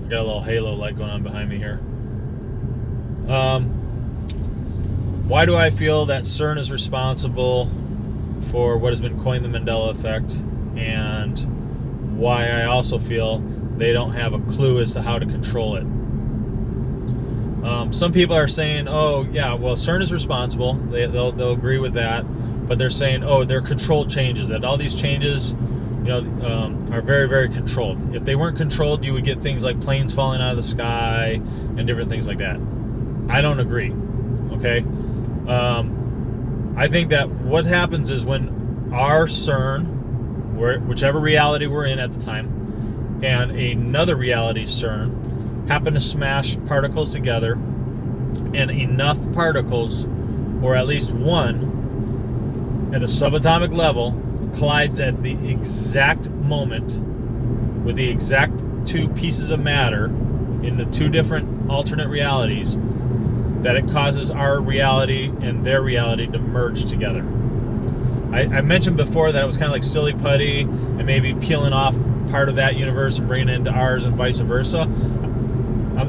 I got a little halo light going on behind me here. Why do I feel that CERN is responsible for what has been coined the Mandela Effect, and why I also feel they don't have a clue as to how to control it? Some people are saying, oh, yeah, well, CERN is responsible. They'll agree with that. But they're saying, oh, they're controlled changes, that all these changes, are very, very controlled. If they weren't controlled, you would get things like planes falling out of the sky and different things like that. I don't agree, okay? I think that what happens is when our CERN, whichever reality we're in at the time, and another reality CERN happen to smash particles together, and enough particles, or at least one, at a subatomic level, collides at the exact moment with the exact two pieces of matter in the two different alternate realities, that it causes our reality and their reality to merge together. I mentioned before that it was kind of like silly putty and maybe peeling off part of that universe and bringing it into ours and vice versa.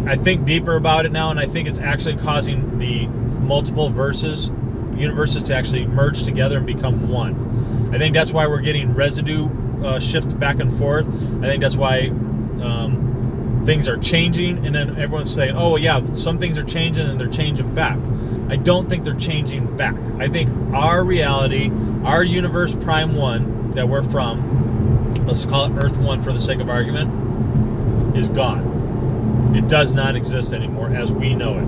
I think deeper about it now, and I think it's actually causing the multiple universes to actually merge together and become one. I think that's why we're getting residue shift back and forth. I think that's why things are changing, and then everyone's saying, oh yeah, some things are changing and they're changing back. I don't think they're changing back. I think our reality, our universe prime one that we're from, let's call it Earth 1 for the sake of argument, is gone. It does not exist anymore as we know it.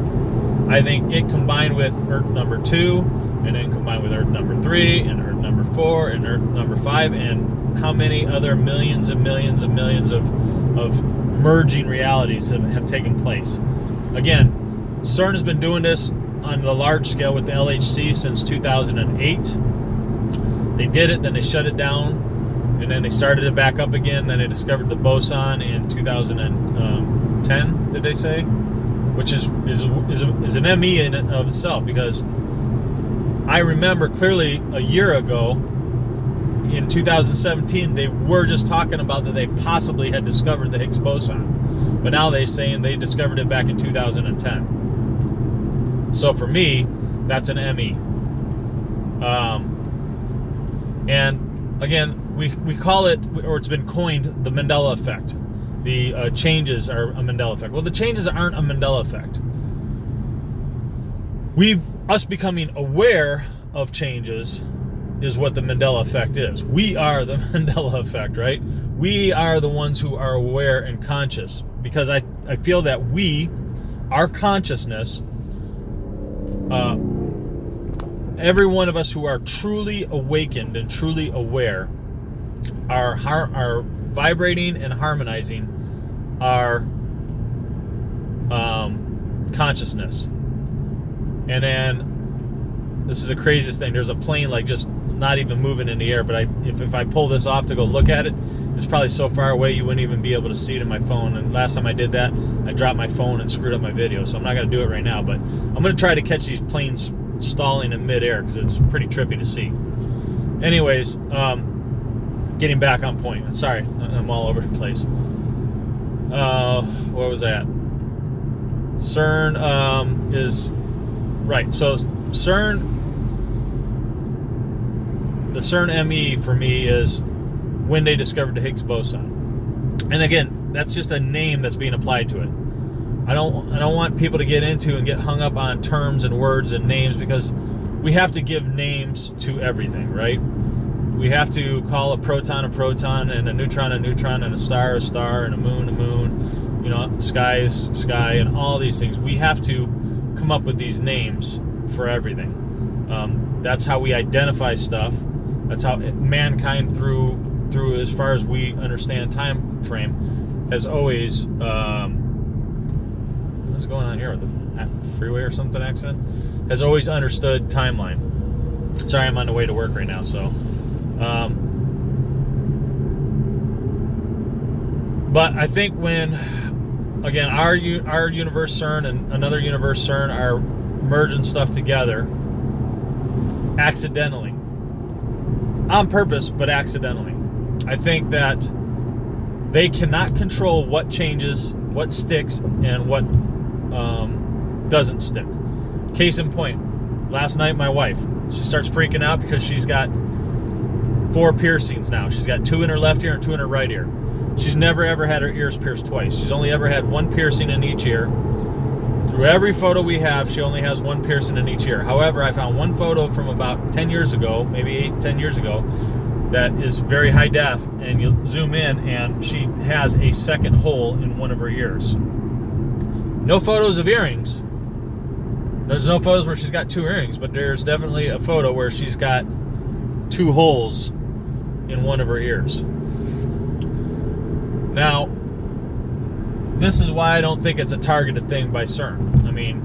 I think it combined with Earth number 2, and then combined with Earth number 3, and Earth number 4, and Earth number 5, and how many other millions and millions and millions of merging realities have taken place. Again, CERN has been doing this on the large scale with the LHC since 2008. They did it, then they shut it down, and then they started it back up again. Then they discovered the boson in 2010, did they say? Which is an ME in and of itself, because I remember clearly a year ago, in 2017, they were just talking about that they possibly had discovered the Higgs boson. But now they're saying they discovered it back in 2010. So for me, that's an ME. And again, we call it, or it's been coined, the Mandela Effect. The changes are a Mandela Effect. Well, the changes aren't a Mandela Effect. Us becoming aware of changes is what the Mandela Effect is. We are the Mandela Effect, right? We are the ones who are aware and conscious, because I feel that our consciousness, every one of us who are truly awakened and truly aware, are vibrating and harmonizing our consciousness. And then this is the craziest thing. There's a plane like just not even moving in the air, but if I pull this off to go look at it, it's probably so far away you wouldn't even be able to see it in my phone. And last time I did that, I dropped my phone and screwed up my video, so I'm not going to do it right now. But I'm going to try to catch these planes stalling in midair, because it's pretty trippy to see. Anyways, getting back on point. Sorry, I'm all over the place. Where was I at? CERN is right. So CERN. The CERN ME for me is when they discovered the Higgs boson. And again, that's just a name that's being applied to it. I don't want people to get into and get hung up on terms and words and names, because we have to give names to everything, right? We have to call a proton, and a neutron, and a star, and a moon, sky is sky, and all these things. We have to come up with these names for everything. That's how we identify stuff. That's how mankind, through as far as we understand time frame, has always what's going on here with the freeway or something accident, has always understood timeline. Sorry, I'm on the way to work right now, so but I think when, again, our universe CERN and another universe CERN are merging stuff together accidentally, on purpose, but accidentally. I think that they cannot control what changes, what sticks, and what doesn't stick. Case in point, last night my wife, she starts freaking out because she's got 4 piercings now. She's got 2 in her left ear and 2 in her right ear. She's never ever had her ears pierced twice. She's only ever had 1 piercing in each ear. Through every photo we have, she only has 1 piercing in each ear. However, I found one photo from about 10 years ago, maybe 8-10 years ago, that is very high def, and you zoom in and she has a second hole in one of her ears. No photos of earrings. There's no photos where she's got 2 earrings, but there's definitely a photo where she's got 2 holes in one of her ears. Now, this is why I don't think it's a targeted thing by CERN. I mean,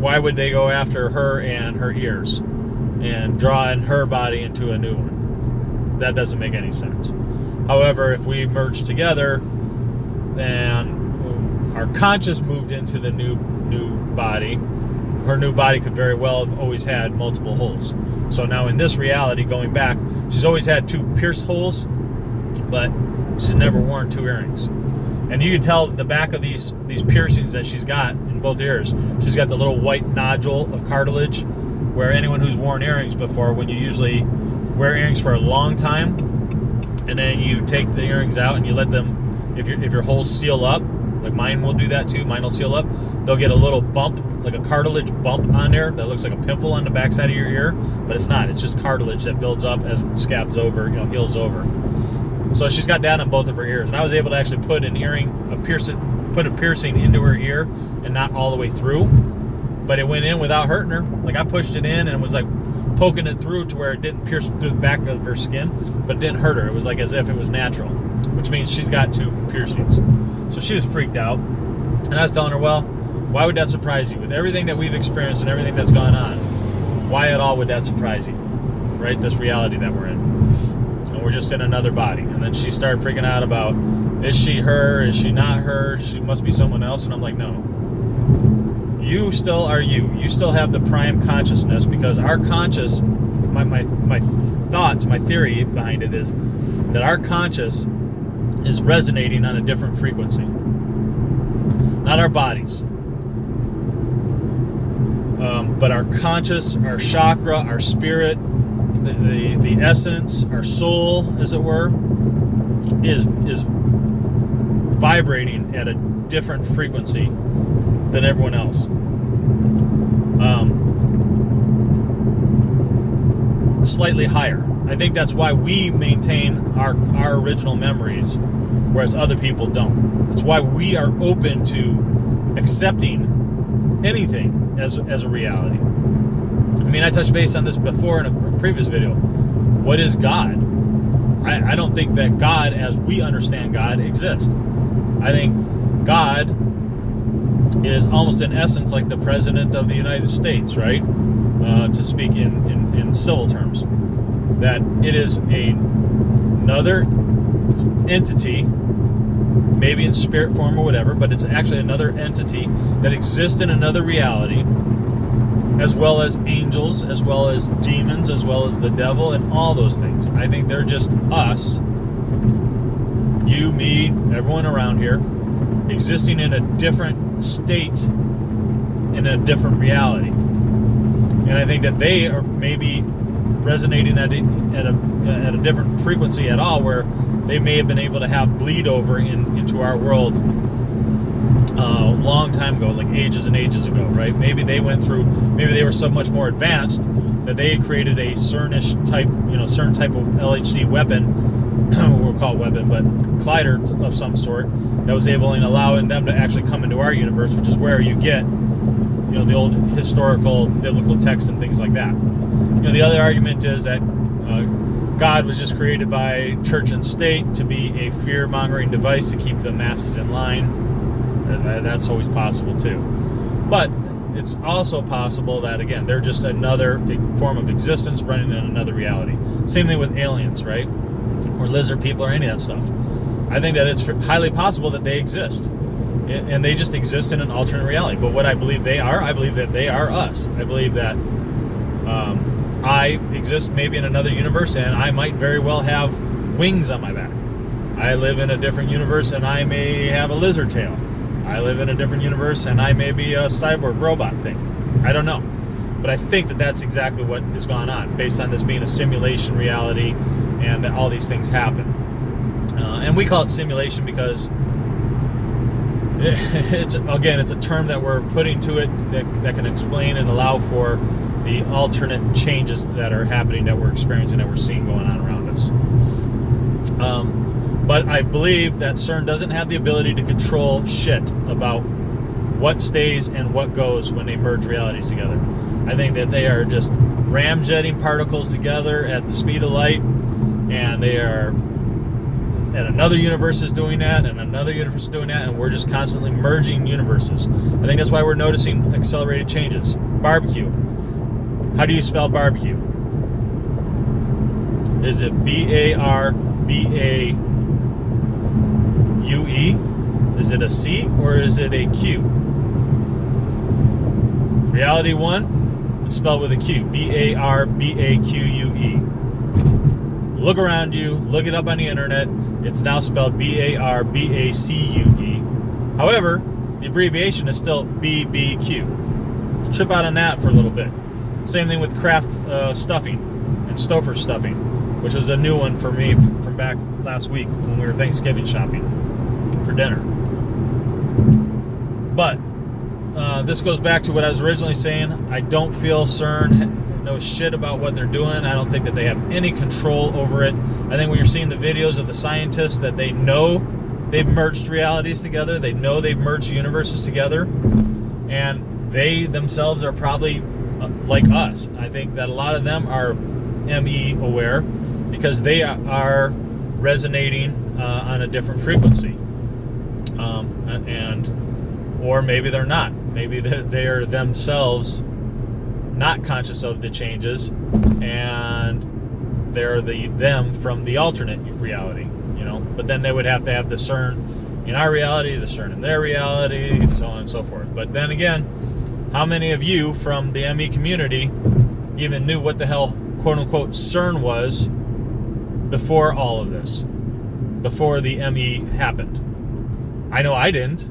why would they go after her and her ears and draw in her body into a new one? That doesn't make any sense. However, if we merge together and our conscious moved into the new body, her new body could very well have always had multiple holes. So now in this reality, going back, she's always had 2 pierced holes, but she's never worn 2 earrings. And you can tell the back of these piercings that she's got in both ears, she's got the little white nodule of cartilage, where anyone who's worn earrings before, when you usually wear earrings for a long time, and then you take the earrings out and you let them, if your holes seal up, like mine will do that too, mine will seal up, they'll get a little bump, like a cartilage bump on there that looks like a pimple on the backside of your ear, but it's not. It's just cartilage that builds up as it scabs over, heals over. So she's got that on both of her ears, and I was able to actually put a piercing into her ear, and not all the way through, but it went in without hurting her. Like I pushed it in and was like poking it through to where it didn't pierce through the back of her skin, but it didn't hurt her. It was like as if it was natural, which means she's got 2 piercings. So she was freaked out, and I was telling her, well, why would that surprise you? With everything that we've experienced and everything that's gone on, why at all would that surprise you? Right? This reality that we're in. We're just in another body. And then she started freaking out about, is she her? Is she not her? She must be someone else. And I'm like, no. You still are you. You still have the prime consciousness, because our conscious, my thoughts, my theory behind it is that our conscious is resonating on a different frequency. Not our bodies. But our conscious, our chakra, our spirit, the essence, our soul, as it were, is vibrating at a different frequency than everyone else. Slightly higher. I think that's why we maintain our original memories, whereas other people don't. That's why we are open to accepting anything as a reality. I mean, I touched base on this before in a previous video. What is God? I don't think that God, as we understand God, exists. I think God is almost in essence like the President of the United States, right? To speak in civil terms. That it is another entity, maybe in spirit form or whatever, but it's actually another entity that exists in another reality, as well as angels, as well as demons, as well as the devil, and all those things. I think they're just us, you, me, everyone around here, existing in a different state, in a different reality. And I think that they are maybe resonating at a different frequency at all, where they may have been able to have bleed over into our world a long time ago, like ages and ages ago, right? Maybe they were so much more advanced that they created a CERN-ish type, CERN type of LHC weapon, we'll call it weapon, but collider of some sort, that was allowing them to actually come into our universe, which is where you get, the old historical biblical texts and things like that. The other argument is that God was just created by church and state to be a fear-mongering device to keep the masses in line. That's always possible too. But it's also possible that, again, they're just another form of existence running in another reality. Same thing with aliens, right? Or lizard people or any of that stuff. I think that it's highly possible that they exist. And they just exist in an alternate reality. But what I believe they are, I believe that they are us. I believe that I exist maybe in another universe, and I might very well have wings on my back. I live in a different universe and I may have a lizard tail. I live in a different universe and I may be a cyborg robot thing. I don't know. But I think that that's exactly what is going on, based on this being a simulation reality and that all these things happen. And we call it simulation because it's a term that we're putting to it that can explain and allow for the alternate changes that are happening, that we're experiencing, that we're seeing going on around us. But I believe that CERN doesn't have the ability to control shit about what stays and what goes when they merge realities together. I think that they are just ramjetting particles together at the speed of light, and they are, and another universe is doing that, and another universe is doing that, and we're just constantly merging universes. I think that's why we're noticing accelerated changes. Barbecue. How do you spell barbecue? Is it B-A-R-B-A-U-E? Is it a C or is it a Q? Reality 1, it's spelled with a Q. B-A-R-B-A-Q-U-E. Look around you, look it up on the internet. It's now spelled B-A-R-B-A-C-U-E. However, the abbreviation is still B-B-Q. Trip out on that for a little bit. Same thing with Kraft stuffing and Stouffer stuffing, which was a new one for me from back last week when we were Thanksgiving shopping for dinner. But this goes back to what I was originally saying. I don't feel CERN knows shit about what they're doing. I don't think that they have any control over it. I think when you're seeing the videos of the scientists, that they know they've merged realities together. They know they've merged universes together. And they themselves are probably like us. I think that a lot of them are ME aware because they are resonating on a different frequency. Or maybe they're not. Maybe they are themselves not conscious of the changes, and they're them from the alternate reality, But then they would have to have the CERN in our reality, the CERN in their reality, and so on and so forth. But then again, how many of you from the ME community even knew what the hell, quote unquote, CERN was before all of this, before the ME happened? I know I didn't.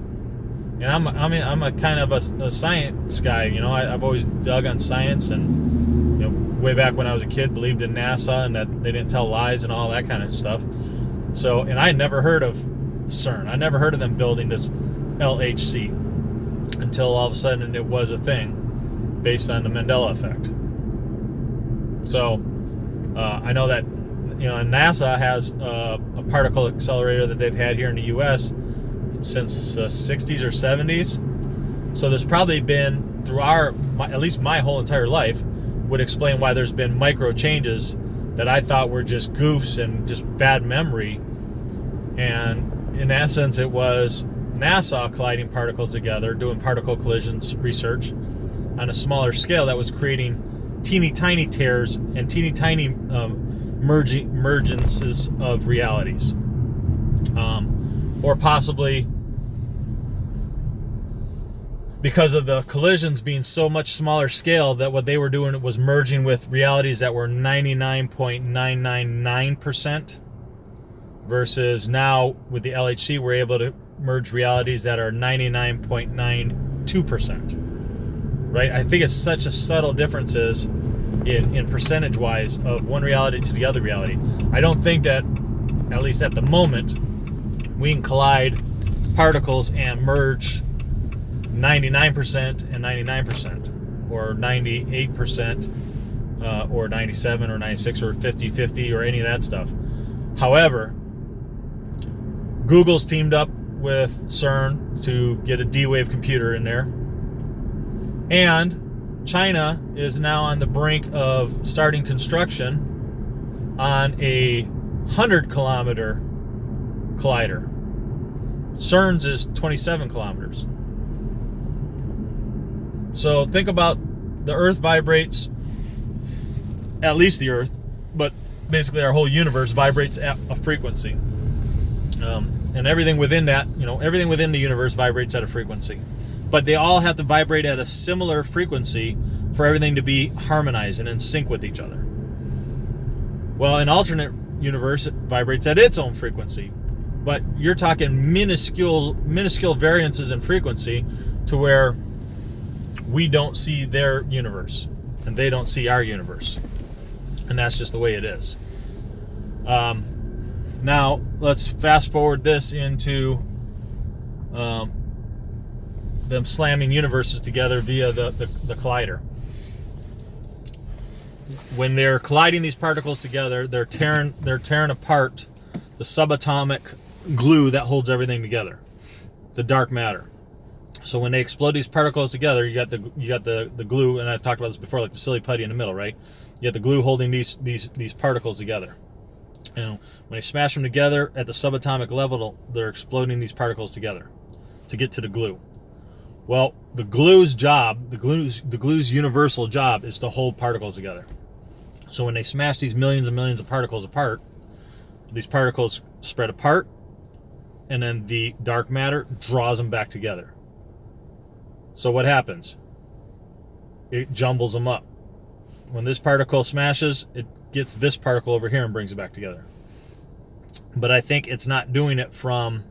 And I'm a kind of a science guy, I've always dug on science, and way back when I was a kid, believed in NASA and that they didn't tell lies and all that kind of stuff. So, and I never heard of CERN. I never heard of them building this LHC until all of a sudden it was a thing based on the Mandela Effect. So, I know that NASA has a particle accelerator that they've had here in the U.S. since the 60s or 70s. So there's probably been, through at least my whole entire life, would explain why there's been micro changes that I thought were just goofs and just bad memory. And in essence, it was NASA colliding particles together, doing particle collisions research on a smaller scale that was creating teeny tiny tears and teeny tiny mergences of realities. Or possibly because of the collisions being so much smaller scale, that what they were doing was merging with realities that were 99.999%, versus now with the LHC we're able to merge realities that are 99.92%. Right? I think it's such a subtle differences in percentage wise of one reality to the other reality. I don't think that, at least at the moment, we can collide particles and merge 99% and 99%, or 98%, or 97 or 96 or 50-50 or any of that stuff. However, Google's teamed up with CERN to get a D-Wave computer in there. And China is now on the brink of starting construction on a 100-kilometer collider. CERN's is 27 kilometers. So think about the Earth vibrates, at least the Earth, but basically our whole universe vibrates at a frequency. And everything within that, everything within the universe vibrates at a frequency. But they all have to vibrate at a similar frequency for everything to be harmonized and in sync with each other. Well, an alternate universe, it vibrates at its own frequency. but you're talking minuscule variances in frequency to where we don't see their universe and they don't see our universe, and that's just the way it is. Now let's fast forward this into them slamming universes together via the collider. When they're colliding these particles together, they're tearing apart the subatomic glue that holds everything together, the dark matter. So when they explode these particles together, you got the glue, and I've talked about this before, like the silly putty in the middle, right? You got the glue holding these particles together. And when they smash them together at the subatomic level, they're exploding these particles together to get to the glue. Well, the glue's universal job is to hold particles together. So when they smash these millions and millions of particles apart, these particles spread apart, and then the dark matter draws them back together. So what happens? It jumbles them up. When this particle smashes, it gets this particle over here and brings it back together. But I think it's not doing it from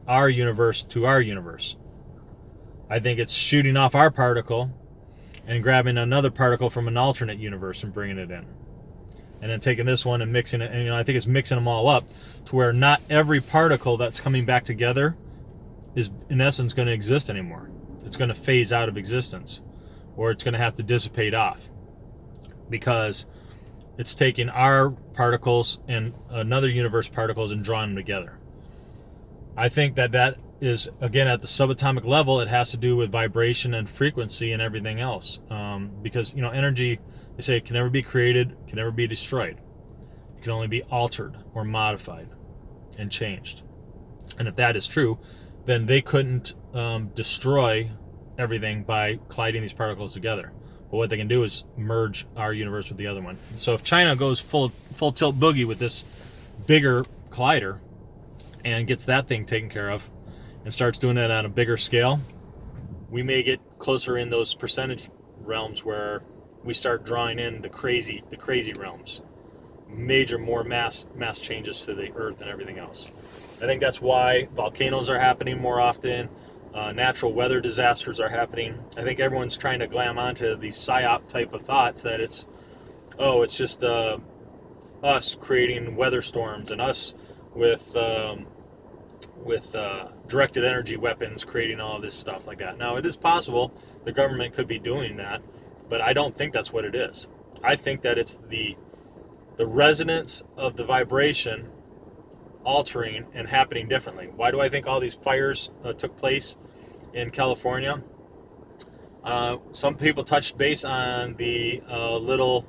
our universe to our universe. I think it's shooting off our particle and grabbing another particle from an alternate universe and bringing it in. And then taking this one and mixing it. And I think it's mixing them all up to where not every particle that's coming back together is in essence going to exist anymore. It's going to phase out of existence, or it's going to have to dissipate off, because it's taking our particles and another universe particles and drawing them together. I think that is, again, at the subatomic level, it has to do with vibration and frequency and everything else. Because, energy, they say, it can never be created, can never be destroyed. It can only be altered or modified and changed. And if that is true, then they couldn't destroy everything by colliding these particles together. But what they can do is merge our universe with the other one. So if China goes full tilt boogie with this bigger collider and gets that thing taken care of and starts doing it on a bigger scale, we may get closer in those percentage realms where we start drawing in the crazy realms, more mass changes to the earth and everything else. I think that's why volcanoes are happening more often. Natural weather disasters are happening. I think everyone's trying to glam onto these psyop type of thoughts that it's just us creating weather storms and us with directed energy weapons creating all this stuff like that. Now, it is possible the government could be doing that, but I don't think that's what it is. I think that it's the resonance of the vibration altering and happening differently. Why do I think all these fires took place in California? Some people touched base on the little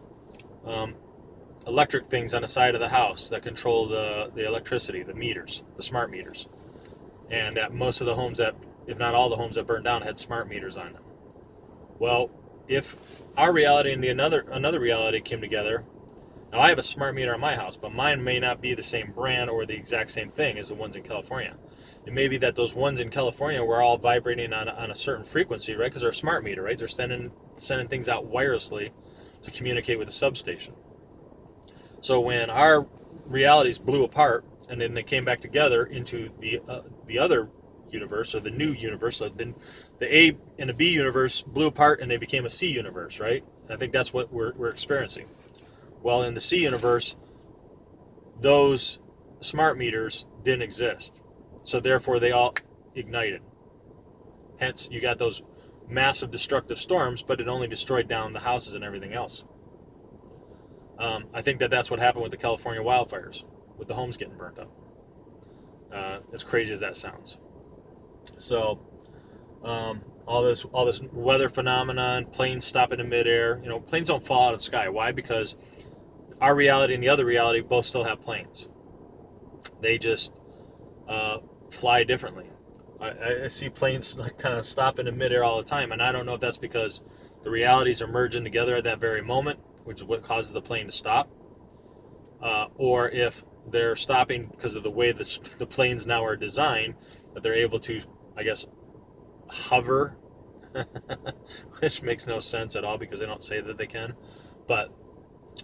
electric things on the side of the house that control the electricity, the meters, the smart meters. And at most of the homes if not all the homes that burned down, had smart meters on them. Well, if our reality and another reality came together. Now, I have a smart meter on my house, but mine may not be the same brand or the exact same thing as the ones in California. It may be that those ones in California were all vibrating on a certain frequency, right? Because they're a smart meter, right? They're sending things out wirelessly to communicate with the substation. So when our realities blew apart and then they came back together into the other universe, or the new universe, so then the A and the B universe blew apart and they became a C universe, right? And I think that's what we're experiencing. Well, in the C universe, those smart meters didn't exist. So therefore, they all ignited. Hence, you got those massive destructive storms, but it only destroyed down the houses and everything else. I think that's what happened with the California wildfires, with the homes getting burnt up. As crazy as that sounds. So, all this weather phenomenon, planes stopping in midair. Planes don't fall out of the sky. Why? Because our reality and the other reality both still have planes. They just fly differently. I see planes kind of stopping in midair all the time, and I don't know if that's because the realities are merging together at that very moment, which is what causes the plane to stop, or if they're stopping because of the way the planes now are designed, that they're able to, I guess, hover, which makes no sense at all because they don't say that they can, but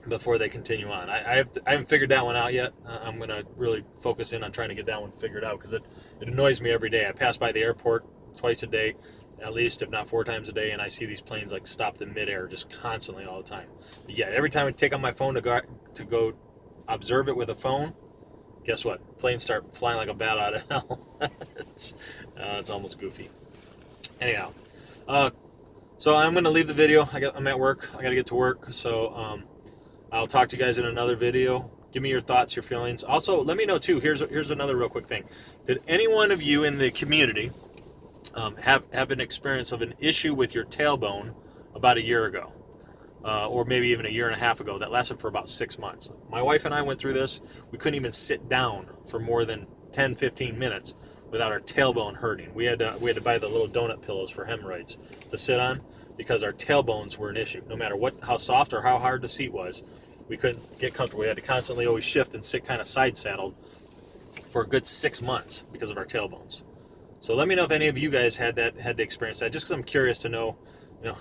before they continue on. I haven't figured that one out yet. I'm going to really focus in on trying to get that one figured out, because it annoys me every day. I pass by the airport twice a day, at least, if not 4 times a day, and I see these planes like stopped in midair just constantly all the time. But yeah, every time I take out my phone to go observe it with a phone, guess what? Planes start flying like a bat out of hell. It's almost goofy. Anyhow, so I'm going to leave the video. I'm at work. I got to get to work. So I'll talk to you guys in another video. Give me your thoughts, your feelings. Also, let me know too. Here's another real quick thing. Did any one of you in the community have an experience of an issue with your tailbone about a year ago? Or maybe even a year and a half ago, that lasted for about 6 months. My wife and I went through this. We couldn't even sit down for more than 10, 15 minutes without our tailbone hurting. We had to buy the little donut pillows for hemorrhoids to sit on, because our tailbones were an issue. No matter how soft or how hard the seat was, we couldn't get comfortable. We had to constantly always shift and sit kind of side saddled for a good 6 months because of our tailbones. So let me know if any of you guys had to experience that, just because I'm curious to know,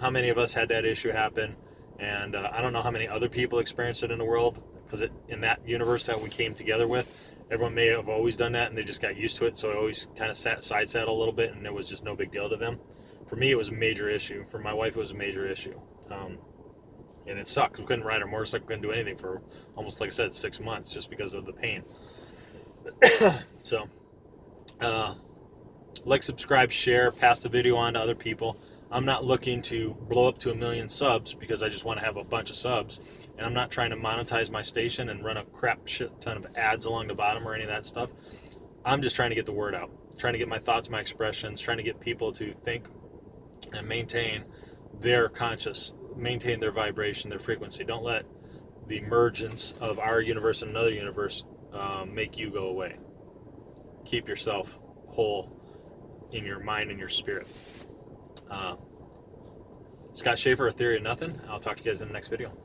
how many of us had that issue happen. And I don't know how many other people experienced it in the world, because in that universe that we came together with, everyone may have always done that and they just got used to it. So it always kind of side saddle a little bit, and it was just no big deal to them. For me, it was a major issue. For my wife, it was a major issue. And it sucked. We couldn't ride our motorcycle, couldn't do anything for almost, like I said, 6 months, just because of the pain. So, like, subscribe, share, pass the video on to other people. I'm not looking to blow up to 1 million subs because I just want to have a bunch of subs. And I'm not trying to monetize my station and run a crap shit ton of ads along the bottom or any of that stuff. I'm just trying to get the word out. Trying to get my thoughts, my expressions, trying to get people to think and maintain their maintain their vibration, their frequency. Don't let the emergence of our universe and another universe make you go away. Keep yourself whole in your mind and your spirit. Scott Schaefer, A Theory of Nothing. I'll talk to you guys in the next video.